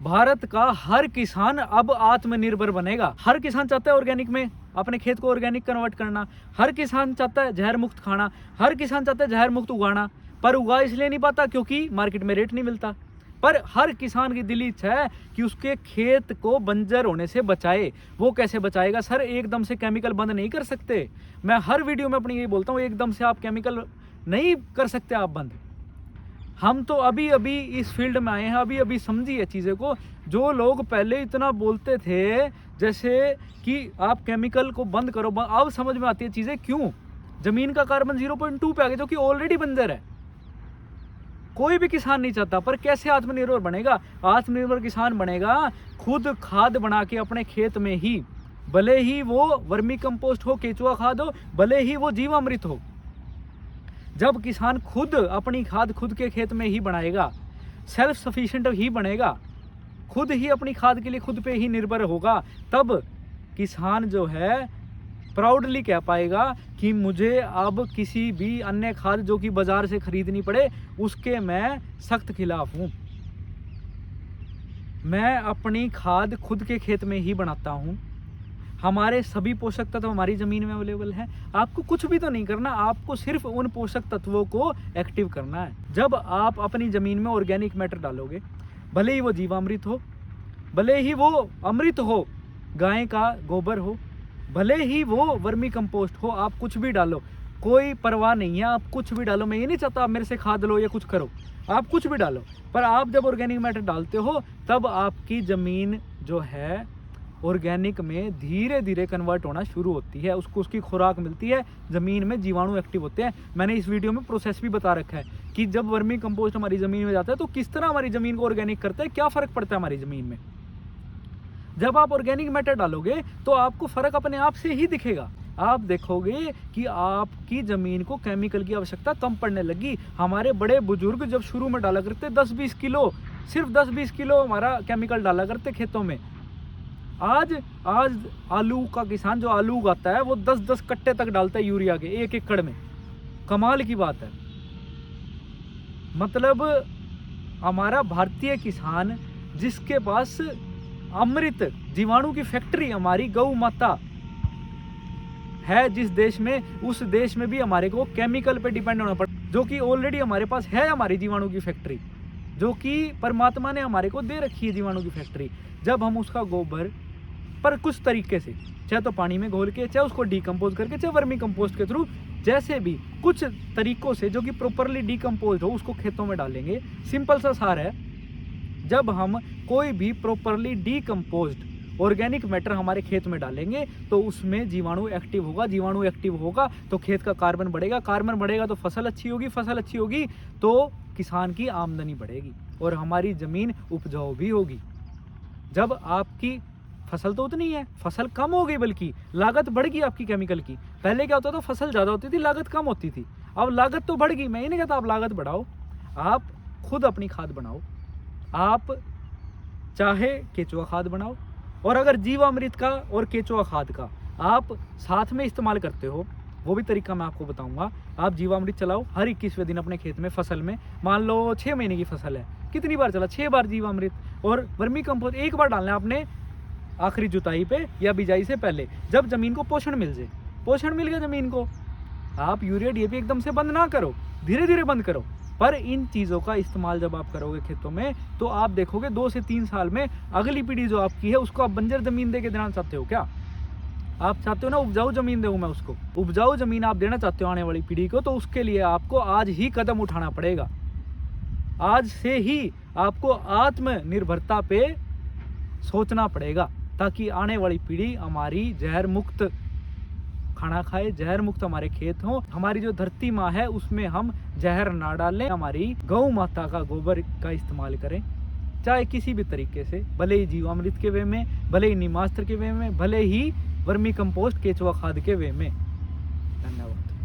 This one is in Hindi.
भारत का हर किसान अब आत्मनिर्भर बनेगा। हर किसान चाहता है ऑर्गेनिक में अपने खेत को ऑर्गेनिक कन्वर्ट करना, हर किसान चाहता है जहर मुक्त खाना, हर किसान चाहता है जहर मुक्त उगाना, पर उगा इसलिए नहीं पाता क्योंकि मार्केट में रेट नहीं मिलता। पर हर किसान की दिली इच्छा है कि उसके खेत को बंजर होने से बचाए। वो कैसे बचाएगा सर? एकदम से केमिकल बंद नहीं कर सकते। मैं हर वीडियो में अपनी यही बोलता हूँ, एकदम से आप केमिकल नहीं कर सकते आप बंद। हम तो अभी अभी इस फील्ड में आए हैं, अभी अभी समझिए चीज़ें को। जो लोग पहले इतना बोलते थे जैसे कि आप केमिकल को बंद करो, अब समझ में आती है चीज़ें क्यों। ज़मीन का कार्बन 0.2 पे आ गया, जो कि ऑलरेडी बंजर है। कोई भी किसान नहीं चाहता, पर कैसे आत्मनिर्भर बनेगा? आत्मनिर्भर किसान बनेगा खुद खाद बना के अपने खेत में ही, भले ही वो वर्मी कंपोस्ट हो, केचुआ खाद हो, भले ही वो जीवामृत हो। जब किसान खुद अपनी खाद खुद के खेत में ही बनाएगा, सेल्फ सफिशिएंट ही बनेगा, खुद ही अपनी खाद के लिए खुद पे ही निर्भर होगा, तब किसान जो है प्राउडली कह पाएगा कि मुझे अब किसी भी अन्य खाद जो कि बाजार से खरीदनी पड़े उसके मैं सख्त खिलाफ हूँ। मैं अपनी खाद खुद के खेत में ही बनाता हूँ। हमारे सभी पोषक तत्व हमारी ज़मीन में अवेलेबल है। आपको कुछ भी तो नहीं करना, आपको सिर्फ उन पोषक तत्वों को एक्टिव करना है। जब आप अपनी ज़मीन में ऑर्गेनिक मैटर डालोगे, भले ही वो जीवामृत हो, भले ही वो अमृत हो, गाय का गोबर हो, भले ही वो वर्मी कंपोस्ट हो, आप कुछ भी डालो, कोई परवाह नहीं है। आप कुछ भी डालो, मैं ये नहीं चाहता आप मेरे से खाद लो या कुछ करो, आप कुछ भी डालो। पर आप जब ऑर्गेनिक मैटर डालते हो तब आपकी ज़मीन जो है ऑर्गेनिक में धीरे धीरे कन्वर्ट होना शुरू होती है, उसको उसकी खुराक मिलती है, ज़मीन में जीवाणु एक्टिव होते हैं। मैंने इस वीडियो में प्रोसेस भी बता रखा है कि जब वर्मी कंपोस्ट हमारी ज़मीन में जाता है तो किस तरह हमारी ज़मीन को ऑर्गेनिक करता है, क्या फ़र्क पड़ता है हमारी ज़मीन में। जब आप ऑर्गेनिक मैटर डालोगे तो आपको फ़र्क अपने आप से ही दिखेगा। आप देखोगे कि आपकी ज़मीन को केमिकल की आवश्यकता कम पड़ने लगी। हमारे बड़े बुजुर्ग जब शुरू में डाला करते 10-20 किलो, सिर्फ 10-20 किलो हमारा केमिकल डाला करते खेतों में। आज आलू का किसान जो आलू उगाता है वो 10-10 कट्टे तक डालता है यूरिया के 1 एकड़ में। कमाल की बात है। मतलब हमारा भारतीय किसान जिसके पास अमृत जीवाणु की फैक्ट्री हमारी गौ माता है जिस देश में, उस देश में भी हमारे को केमिकल पे डिपेंड होना पड़ा, जो कि ऑलरेडी हमारे पास है हमारी जीवाणु की फैक्ट्री, जो कि परमात्मा ने हमारे को दे रखी है जीवाणु की फैक्ट्री। जब हम उसका गोबर पर कुछ तरीके से, चाहे तो पानी में घोल के, चाहे उसको डीकम्पोज करके, चाहे वर्मी कंपोस्ट के थ्रू, जैसे भी कुछ तरीकों से जो कि प्रॉपरली डीकम्पोज हो, उसको खेतों में डालेंगे। सिंपल सा सार है, जब हम कोई भी प्रॉपरली डीकम्पोज्ड ऑर्गेनिक मैटर हमारे खेत में डालेंगे तो उसमें जीवाणु एक्टिव होगा, जीवाणु एक्टिव होगा तो खेत का कार्बन बढ़ेगा, कार्बन बढ़ेगा तो फसल अच्छी होगी, फसल अच्छी होगी तो किसान की आमदनी बढ़ेगी और हमारी ज़मीन उपजाऊ भी होगी। जब आपकी फसल तो उतनी है, फसल कम हो गई, बल्कि लागत बढ़ गई आपकी केमिकल की। पहले क्या होता था, फसल ज़्यादा होती थी, लागत कम होती थी। अब लागत तो बढ़ गई। मैं ये नहीं कहता आप लागत बढ़ाओ, आप खुद अपनी खाद बनाओ। आप चाहे केचुआ खाद बनाओ, और अगर जीवामृत का और केचुआ खाद का आप साथ में इस्तेमाल करते हो, वो भी तरीका मैं आपको बताऊंगा। आप जीवामृत चलाओ हर 21वें दिन अपने खेत में, फसल में। मान लो 6 महीने की फसल है, कितनी बार चला? 6 बार जीवामृत। और वर्मी कंपोस्ट 1 बार डालना है आपने आखिरी जुताई पे या बिजाई से पहले, जब ज़मीन को पोषण मिल जाए। पोषण मिल गया ज़मीन को, आप यूरिया डीएपी एकदम से बंद ना करो, धीरे धीरे बंद करो। पर इन चीज़ों का इस्तेमाल जब आप करोगे खेतों में तो आप देखोगे 2 से 3 साल में अगली पीढ़ी जो आपकी है उसको आप बंजर ज़मीन दे के देना चाहते हो क्या? आप चाहते हो ना उपजाऊ ज़मीन दूँ मैं उसको, उपजाऊ ज़मीन आप देना चाहते हो आने वाली पीढ़ी को, तो उसके लिए आपको आज ही कदम उठाना पड़ेगा। आज से ही आपको आत्मनिर्भरता पे सोचना पड़ेगा, ताकि आने वाली पीढ़ी हमारी जहर मुक्त खाना खाए, जहर मुक्त हमारे खेत हों, हमारी जो धरती माँ है उसमें हम जहर ना डालें, हमारी गौ माता का गोबर का इस्तेमाल करें, चाहे किसी भी तरीके से, भले ही जीवामृत के वे में, भले ही नीमास्त्र के वे में, भले ही वर्मी कंपोस्ट केचुआ खाद के वे में। धन्यवाद।